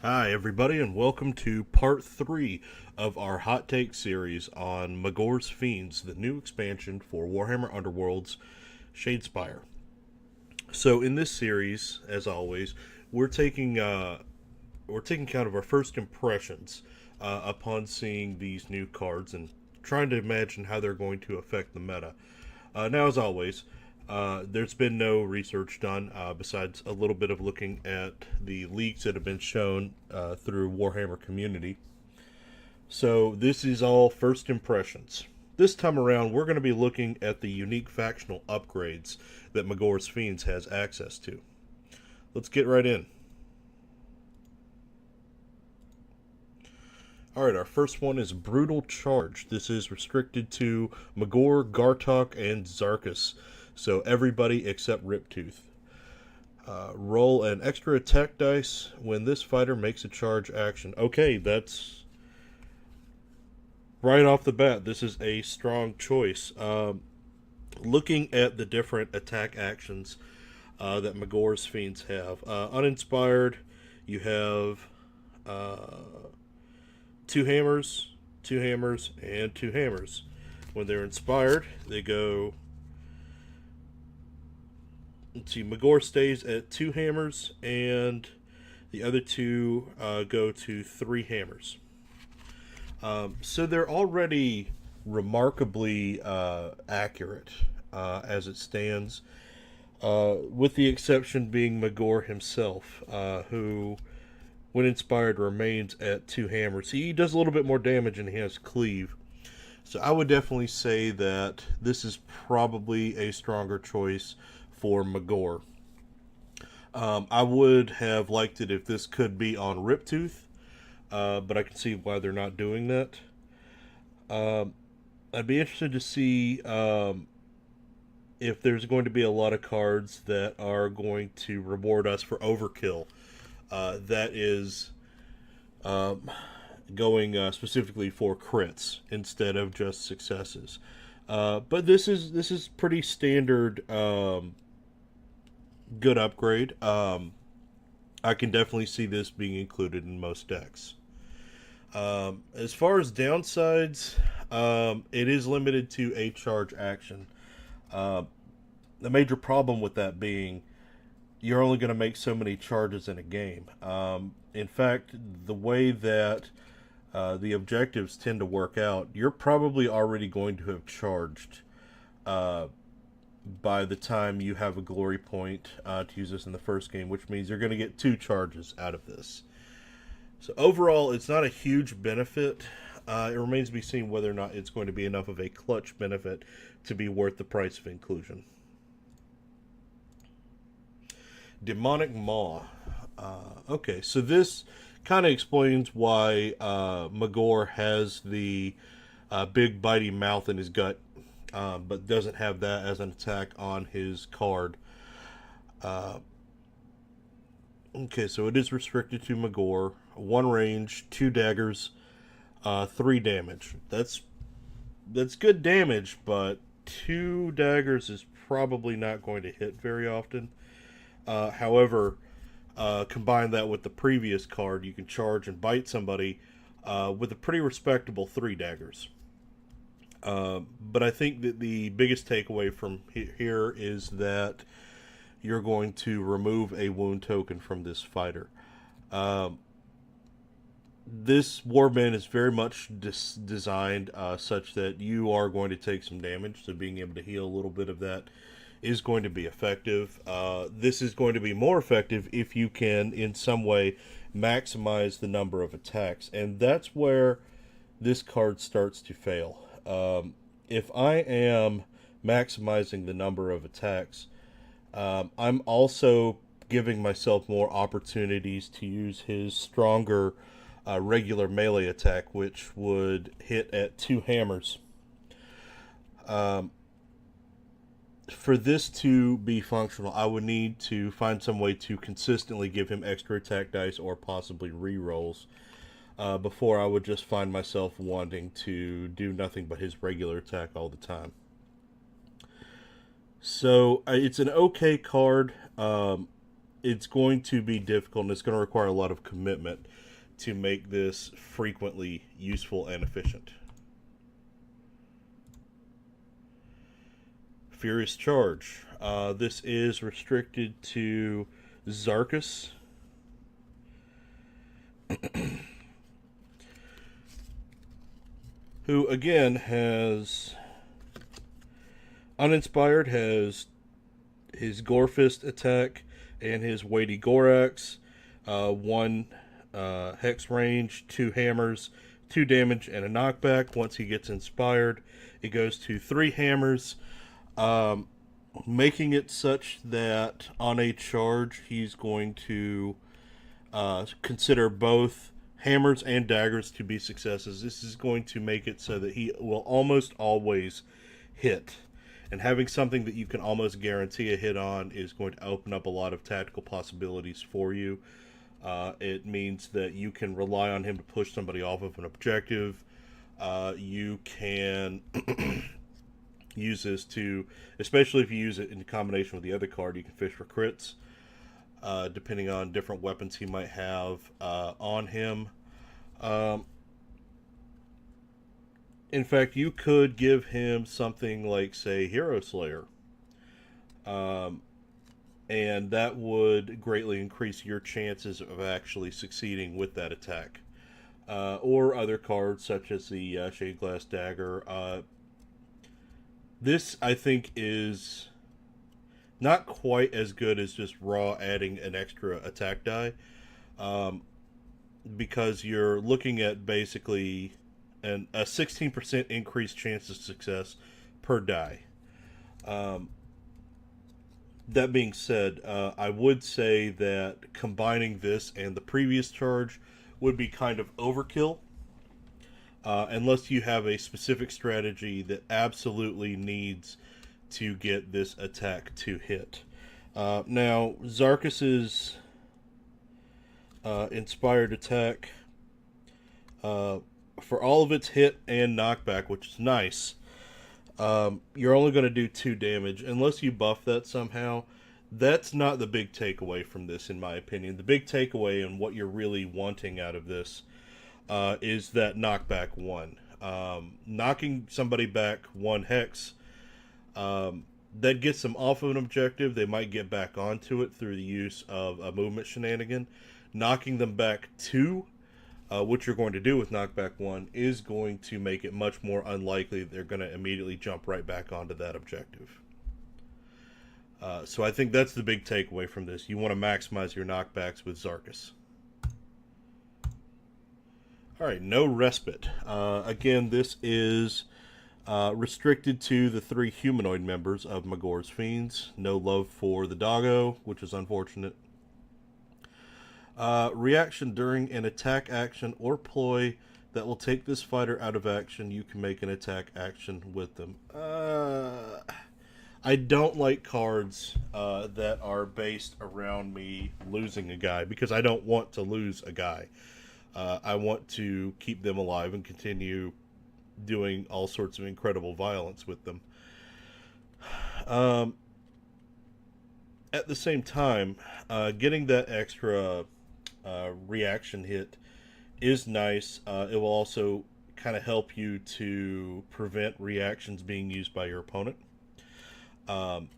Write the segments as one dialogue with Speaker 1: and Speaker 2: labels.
Speaker 1: Hi, everybody, and welcome to part 3 of our hot take series on Magore's Fiends, the new expansion for Warhammer Underworlds Shadespire. So, in this series, as always, we're taking kind of our first impressions upon seeing these new cards and trying to imagine how they're going to affect the meta. Now, as always, there's been no research done besides a little bit of looking at the leaks that have been shown through Warhammer community. So this is all first impressions. This time around, we're going to be looking at the unique factional upgrades that Magore's Fiends has access to. Let's get right in. Alright, our first one is Brutal Charge. This is restricted to Magore, Gartok, and Zarqa. So everybody except Ribtooth. Roll an extra attack dice when this fighter makes a charge action. Okay, that's right off the bat. This is a strong choice. Looking at the different attack actions that Magore's Fiends have. Uninspired, you have two hammers, and two hammers. When they're inspired, they go. Let's see, Magore stays at two hammers, and the other two go to three hammers. So they're already remarkably accurate as it stands, with the exception being Magore himself, who, when inspired, remains at two hammers. He does a little bit more damage and he has cleave. So I would definitely say that this is probably a stronger choice for Magore. I would have liked it if this could be on Ribtooth, but I can see why they're not doing that. I'd be interested to see if there's going to be a lot of cards that are going to reward us for overkill. That is going specifically for crits instead of just successes. But this is pretty standard. Good upgrade. I can definitely see this being included in most decks. As far as downsides, it is limited to a charge action. The major problem with that being you're only going to make so many charges in a game. In fact, the way that the objectives tend to work out, you're probably already going to have charged by the time you have a glory point to use this in the first game, which means you're going to get two charges out of this. So overall, it's not a huge benefit. It remains to be seen whether or not it's going to be enough of a clutch benefit to be worth the price of inclusion. Demonic Maw. Okay, so this kind of explains why Magore has the big bitey mouth in his gut, but doesn't have that as an attack on his card. Okay, so it is restricted to Magore. One range, two daggers, three damage. That's good damage, but two daggers is probably not going to hit very often. However, combine that with the previous card, you can charge and bite somebody with a pretty respectable three daggers. But I think that the biggest takeaway from here is that you're going to remove a wound token from this fighter. This warband is very much designed such that you are going to take some damage, so being able to heal a little bit of that is going to be effective. This is going to be more effective if you can, in some way, maximize the number of attacks, and that's where this card starts to fail. If I am maximizing the number of attacks, I'm also giving myself more opportunities to use his stronger regular melee attack, which would hit at two hammers. For this to be functional, I would need to find some way to consistently give him extra attack dice or possibly rerolls. Before I would just find myself wanting to do nothing but his regular attack all the time. So it's an okay card. it's going to be difficult, and it's going to require a lot of commitment to make this frequently useful and efficient. Furious Charge. This is restricted to Zarqa, who again has uninspired, has his Gore Fist attack and his weighty Gorax, 1 hex range, 2 hammers, 2 damage, and a knockback. Once he gets inspired, it goes to 3 hammers, making it such that on a charge he's going to consider both hammers and daggers to be successes. This is going to make it so that he will almost always hit. And having something that you can almost guarantee a hit on is going to open up a lot of tactical possibilities for you. It means that you can rely on him to push somebody off of an objective. You can use this to, especially if you use it in combination with the other card, you can fish for crits, depending on different weapons he might have on him. In fact, you could give him something like, say, Hero Slayer. And that would greatly increase your chances of actually succeeding with that attack. Or other cards such as the Shade Glass Dagger. This, I think, is not quite as good as just raw adding an extra attack die. Because you're looking at basically a 16% increased chance of success per die. That being said, I would say that combining this and the previous charge would be kind of overkill. Unless you have a specific strategy that absolutely needs to get this attack to hit. Now, Zarqa's inspired attack, for all of its hit and knockback, which is nice, you're only going to do 2 damage. Unless you buff that somehow, that's not the big takeaway from this, in my opinion. The big takeaway and what you're really wanting out of this is that knockback 1. Knocking somebody back 1 hex, that gets them off of an objective. They might get back onto it through the use of a movement shenanigan. Knocking them back 2, what you're going to do with knockback 1 is going to make it much more unlikely that they're going to immediately jump right back onto that objective. So I think that's the big takeaway from this. You want to maximize your knockbacks with Zarqa. Alright, no Respite. Again, this is restricted to the 3 humanoid members of Magore's Fiends. No love for the doggo, which is unfortunate. Reaction during an attack action or ploy that will take this fighter out of action. You can make an attack action with them. I don't like cards that are based around me losing a guy, because I don't want to lose a guy. I want to keep them alive and continue doing all sorts of incredible violence with them. At the same time, getting that extra reaction hit is nice. It will also kind of help you to prevent reactions being used by your opponent. And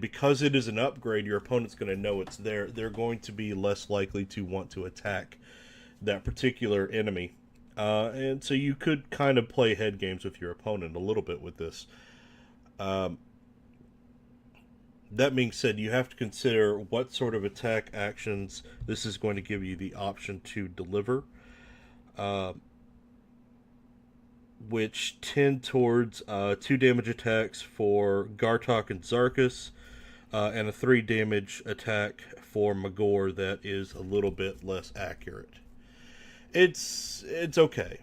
Speaker 1: because it is an upgrade, your opponent's going to know it's there. They're going to be less likely to want to attack that particular enemy. And so you could kind of play head games with your opponent a little bit with this. That being said, you have to consider what sort of attack actions this is going to give you the option to deliver, which tend towards 2 damage attacks for Gartok and Zarqa, and a 3 damage attack for Magore that is a little bit less accurate. It's okay.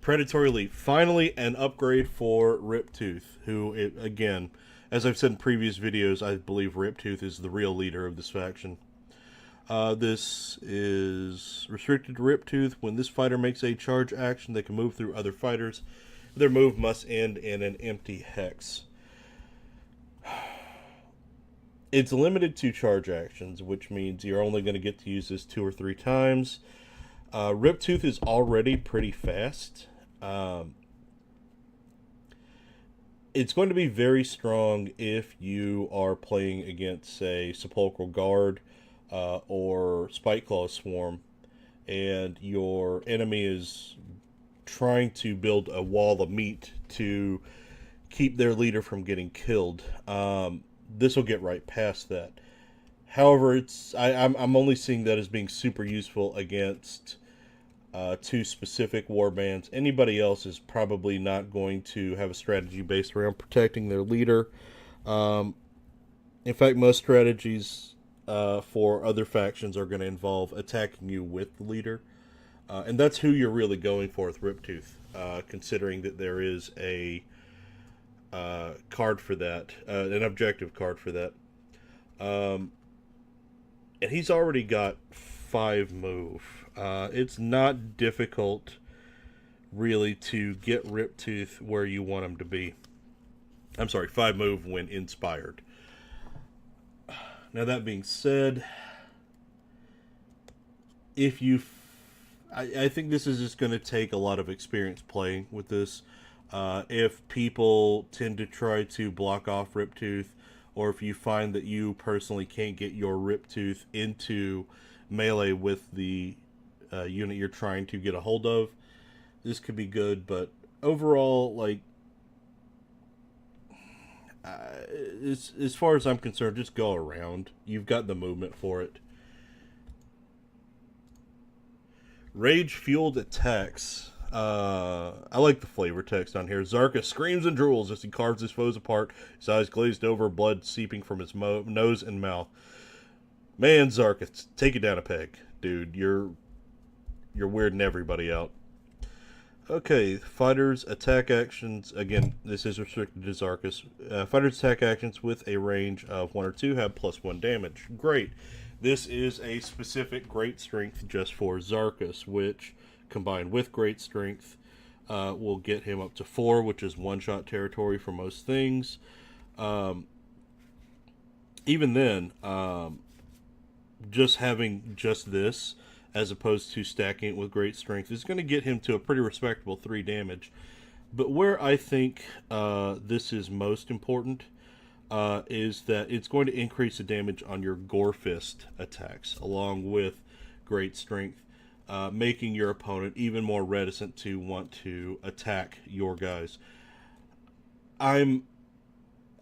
Speaker 1: Predatory Elite. Finally, an upgrade for Ribtooth, who, again, as I've said in previous videos, I believe Ribtooth is the real leader of this faction. This is restricted to Ribtooth. When this fighter makes a charge action, they can move through other fighters. Their move must end in an empty hex. It's limited to charge actions, which means you're only going to get to use this 2 or 3 times. Ribtooth is already pretty fast. It's going to be very strong if you are playing against, say, Sepulchral Guard or Spiteclaw Swarm, and your enemy is trying to build a wall of meat to keep their leader from getting killed. This will get right past that. However, I'm only seeing that as being super useful against 2 specific warbands. Anybody else is probably not going to have a strategy based around protecting their leader. In fact, most strategies for other factions are going to involve attacking you with the leader. And that's who you're really going for with Ribtooth, considering that there is a card for that, an objective card for that. And he's already got 5 move. It's not difficult, really, to get Ribtooth where you want him to be. I'm sorry, 5 move when inspired. Now, that being said, if you... I think this is just going to take a lot of experience playing with this. If people tend to try to block off Ribtooth, or if you find that you personally can't get your Ribtooth into melee with the unit you're trying to get a hold of, this could be good. But overall, like, as far as I'm concerned, just go around. You've got the movement for it. Rage-fueled attacks. I like the flavor text on here. Zarqa screams and drools as he carves his foes apart, his eyes glazed over, blood seeping from his nose and mouth. Man, Zarqa, take it down a peg. Dude, you're weirding everybody out. Okay, fighters' attack actions. Again, this is restricted to Zarqa's. Fighters' attack actions with a range of 1 or 2 have +1 damage. Great. This is a specific great strength just for Zarqus, which, combined with great strength, will get him up to 4, which is one-shot territory for most things. Even then, just having just this, as opposed to stacking it with great strength, is going to get him to a pretty respectable 3 damage. But where I think this is most important is that it's going to increase the damage on your Gore Fist attacks, along with great strength, making your opponent even more reticent to want to attack your guys. I'm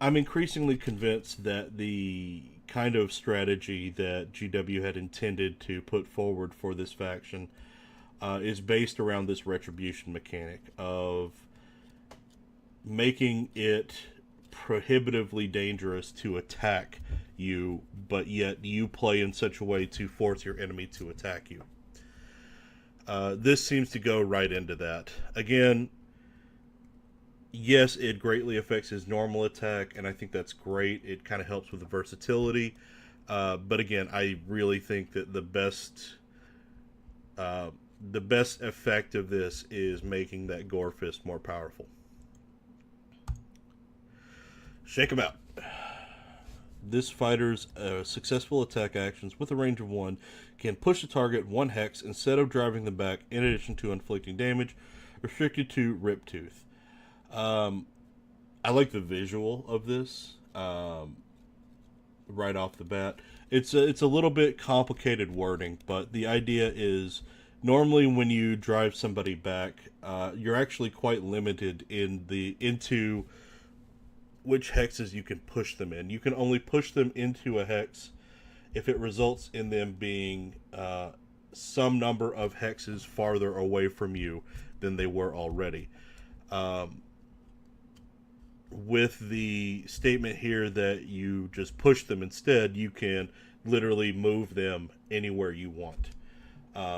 Speaker 1: increasingly convinced that the kind of strategy that GW had intended to put forward for this faction is based around this retribution mechanic of making it prohibitively dangerous to attack you, but yet you play in such a way to force your enemy to attack you. This seems to go right into that. Again, yes, it greatly affects his normal attack, and I think that's great. It kind of helps with the versatility. But again, I really think that the best effect of this is making that Gore Fist more powerful. Shake him out. This fighter's successful attack actions with a range of 1 can push the target 1 hex instead of driving them back, in addition to inflicting damage, restricted to Ribtooth. I like the visual of this right off the bat. It's a little bit complicated wording, but the idea is normally when you drive somebody back, you're actually quite limited into which hexes you can push them in. You can only push them into a hex if it results in them being some number of hexes farther away from you than they were already. With the statement here that you just push them instead, you can literally move them anywhere you want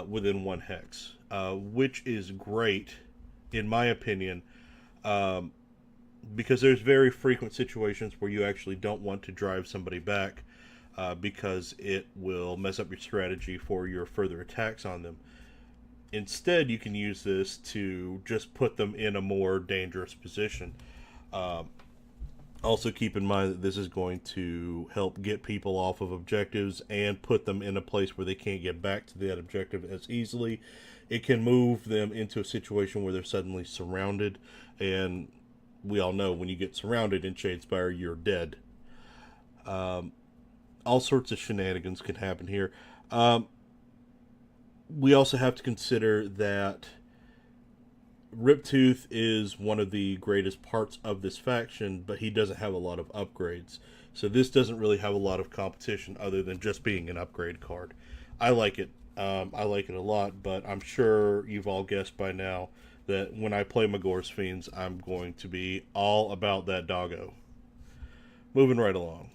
Speaker 1: within 1 hex, which is great, in my opinion, because there's very frequent situations where you actually don't want to drive somebody back because it will mess up your strategy for your further attacks on them. Instead, you can use this to just put them in a more dangerous position. Also, keep in mind that this is going to help get people off of objectives and put them in a place where they can't get back to that objective as easily. It can move them into a situation where they're suddenly surrounded, and we all know when you get surrounded in Shadespire, you're dead. All sorts of shenanigans can happen here. We also have to consider that Ribtooth is one of the greatest parts of this faction, but he doesn't have a lot of upgrades. So this doesn't really have a lot of competition other than just being an upgrade card. I like it. I like it a lot, but I'm sure you've all guessed by now that when I play Magore's Fiends, I'm going to be all about that doggo. Moving right along.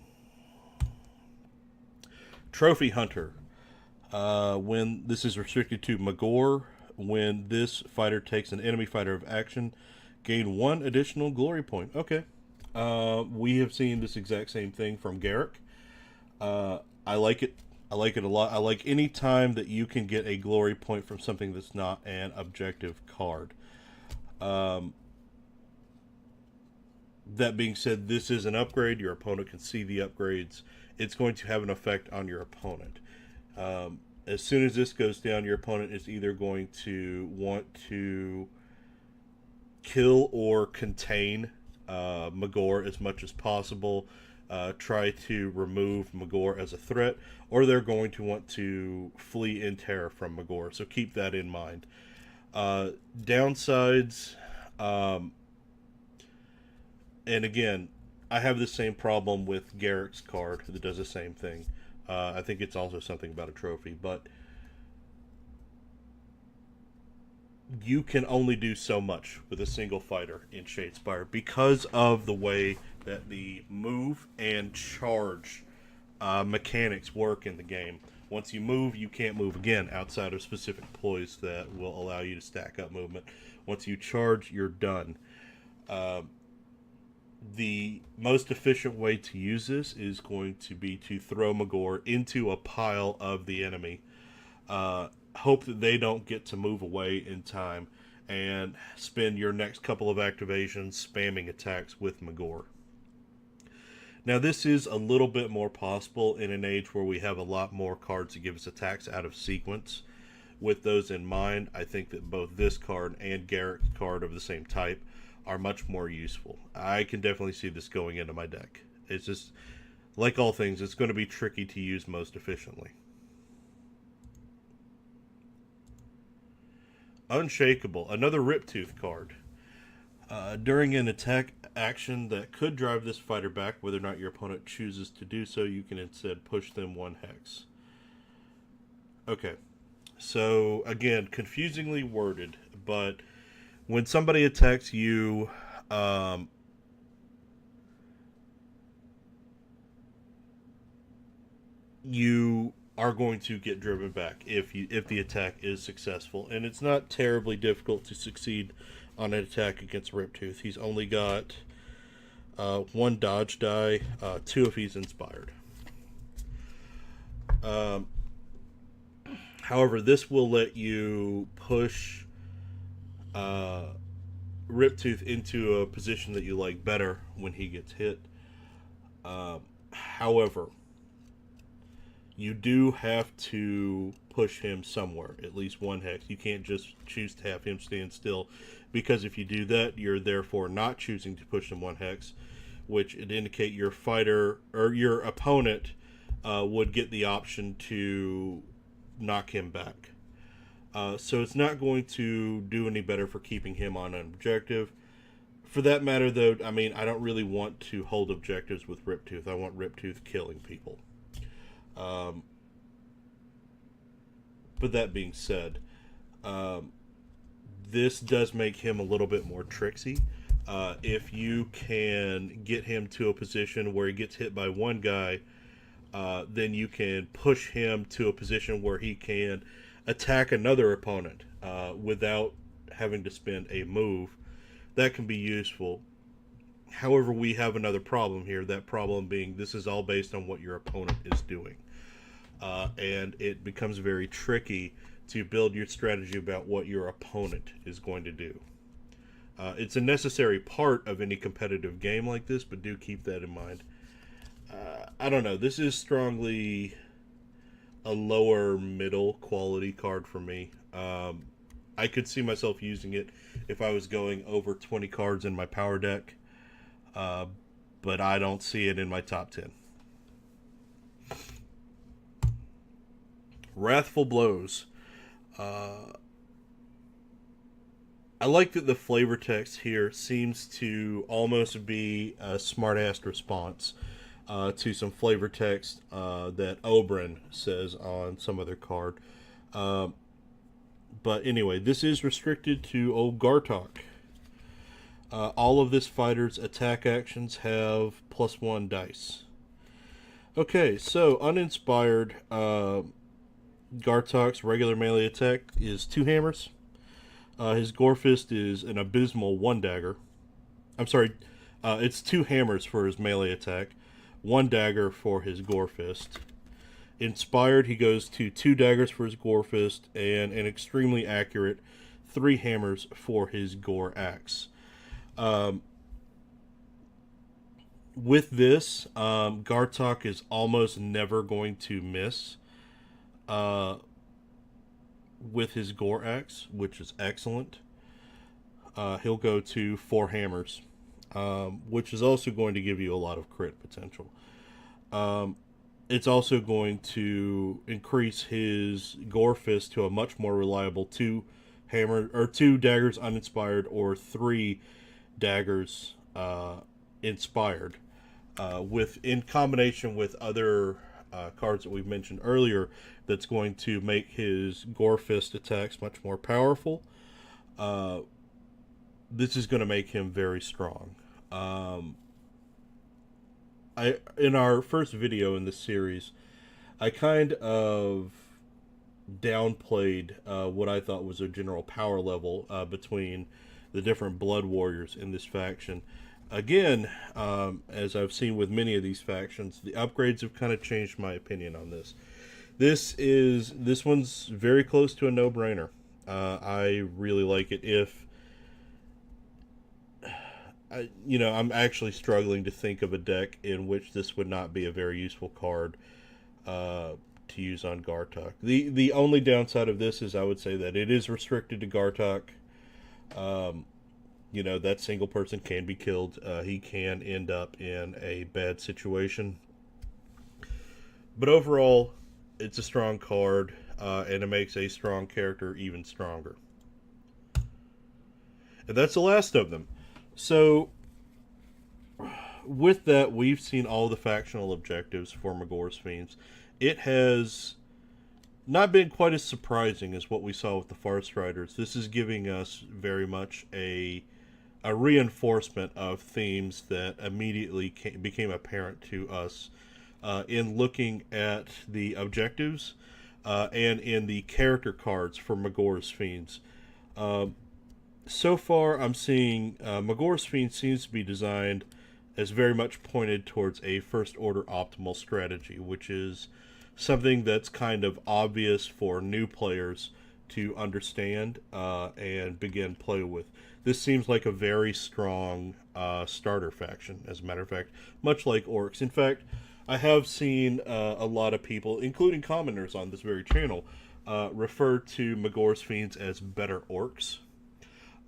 Speaker 1: Trophy Hunter. When this is restricted to Magore, when this fighter takes an enemy fighter of action, gain 1 additional glory point. Okay. We have seen this exact same thing from Garrick. I like it. I like it a lot. I like any time that you can get a glory point from something that's not an objective card. That being said, this is an upgrade. Your opponent can see the upgrades. It's going to have an effect on your opponent. As soon as this goes down, your opponent is either going to want to kill or contain Magore as much as possible, try to remove Magore as a threat, or they're going to want to flee in terror from Magore. So keep that in mind. Downsides, and again, I have the same problem with Garrick's card that does the same thing. I think it's also something about a trophy, but you can only do so much with a single fighter in Shadespire because of the way that the move and charge mechanics work in the game. Once you move, you can't move again outside of specific ploys that will allow you to stack up movement. Once you charge, you're done. The most efficient way to use this is going to be to throw Magore into a pile of the enemy. Hope that they don't get to move away in time, and spend your next couple of activations spamming attacks with Magore. Now, this is a little bit more possible in an age where we have a lot more cards that give us attacks out of sequence. With those in mind, I think that both this card and Garrick's card of the same type are much more useful. I can definitely see this going into my deck. It's just, like all things, it's going to be tricky to use most efficiently. Unshakable, another Ribtooth card. During an attack action that could drive this fighter back, whether or not your opponent chooses to do so, you can instead push them 1 hex. Okay, so again, confusingly worded, but when somebody attacks you, you are going to get driven back if the attack is successful, and it's not terribly difficult to succeed on an attack against Ribtooth. He's only got 1 dodge die, 2 if he's inspired. However, this will let you push Ribtooth into a position that you like better when he gets hit. However, you do have to push him somewhere, at least 1 hex. You can't just choose to have him stand still, because if you do that, you're therefore not choosing to push him 1 hex, which would indicate your fighter or your opponent would get the option to knock him back. So it's not going to do any better for keeping him on an objective. For that matter, though, I mean, I don't really want to hold objectives with Ribtooth. I want Ribtooth killing people. But that being said, this does make him a little bit more tricksy. If you can get him to a position where he gets hit by 1 guy, then you can push him to a position where he can attack another opponent without having to spend a move. That can be useful. However, we have another problem here. That problem being this is all based on what your opponent is doing. And it becomes very tricky to build your strategy about what your opponent is going to do. It's a necessary part of any competitive game like this, but do keep that in mind. I don't know. This is strongly a lower middle quality card for me. I could see myself using it if I was going over 20 cards in my power deck, but I don't see it in my top 10. Wrathful Blows. I like that the flavor text here seems to almost be a smart-ass response to some flavor text that Oberyn says on some other card. But anyway, this is restricted to old Gartok. All of this fighter's attack actions have +1 dice. Okay, so uninspired, Gartok's regular melee attack is 2 hammers. His Gore Fist is an abysmal 1 dagger. I'm sorry, it's 2 hammers for his melee attack, 1 dagger for his Gore Fist. Inspired, he goes to 2 daggers for his Gore Fist and an extremely accurate 3 hammers for his Gore Axe. With this, Gartok is almost never going to miss with his Gore Axe, which is excellent. He'll go to 4 hammers, which is also going to give you a lot of crit potential. It's also going to increase his Gore Fist to a much more reliable 2 daggers uninspired or 3 daggers inspired. In combination with other cards that we've mentioned earlier, that's going to make his Gore Fist attacks much more powerful. This is going to make him very strong. In our first video in this series, I kind of downplayed what I thought was a general power level between the different Blood Warriors in this faction. Again, as I've seen with many of these factions, the upgrades have kind of changed my opinion on this. This one's very close to a no-brainer. I really like it. I'm actually struggling to think of a deck in which this would not be a very useful card to use on Gartok. The only downside of this is I would say that it is restricted to Gartok. That single person can be killed. He can end up in a bad situation. But overall, it's a strong card, and it makes a strong character even stronger. And that's the last of them. So, with that, we've seen all the factional objectives for Magore's Fiends. It has not been quite as surprising as what we saw with the Farce Riders. This is giving us very much a reinforcement of themes that immediately became apparent to us in looking at the objectives and in the character cards for Magore's Fiends. So far, I'm seeing Magore's Fiends seems to be designed as very much pointed towards a first order optimal strategy, which is something that's kind of obvious for new players to understand and begin play with. This seems like a very strong starter faction, as a matter of fact, much like Orcs. In fact, I have seen a lot of people, including commenters on this very channel, refer to Magore's Fiends as better Orcs.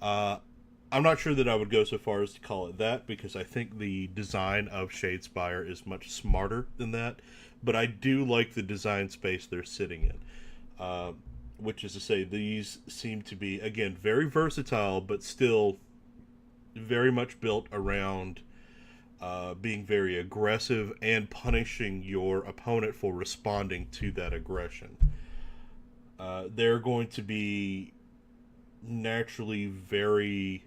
Speaker 1: I'm not sure that I would go so far as to call it that, because I think the design of Shadespire is much smarter than that, but I do like the design space they're sitting in. Which is to say, these seem to be, again, very versatile, but still very much built around being very aggressive and punishing your opponent for responding to that aggression. They're going to be naturally very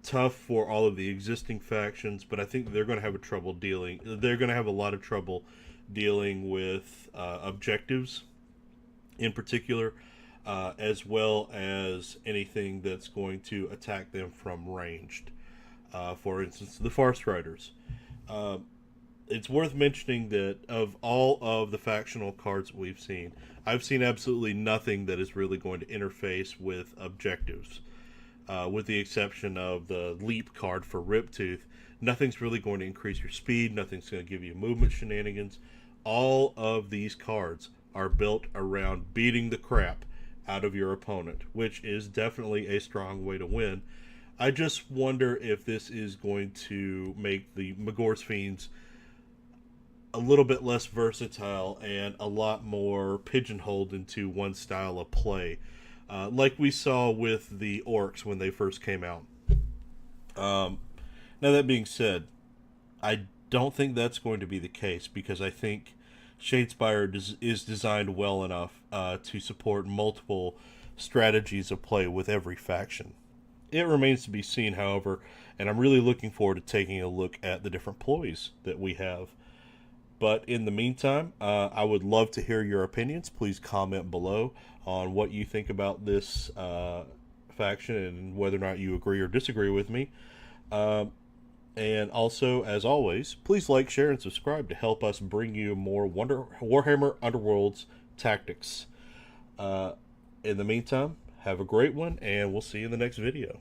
Speaker 1: tough for all of the existing factions, but I think they're going to have They're going to have a lot of trouble dealing with objectives in particular, as well as anything that's going to attack them from ranged. For instance, the Farce Riders. It's worth mentioning that of all of the factional cards we've seen, I've seen absolutely nothing that is really going to interface with objectives. with the exception of the leap card for Ribtooth. Nothing's really going to increase your speed. Nothing's going to give you movement shenanigans. All of these cards are built around beating the crap out of your opponent, which is definitely a strong way to win. I just wonder if this is going to make the Magore's Fiends a little bit less versatile and a lot more pigeonholed into one style of play, like we saw with the Orcs when they first came out. Now, that being said, I don't think that's going to be the case because I think Shadespire is designed well enough to support multiple strategies of play with every faction. It remains to be seen, however, and I'm really looking forward to taking a look at the different ploys that we have. But in the meantime, I would love to hear your opinions. Please comment below on what you think about this faction and whether or not you agree or disagree with me. And also, as always, please like, share, and subscribe to help us bring you more Warhammer Underworlds tactics. In the meantime, have a great one, and we'll see you in the next video.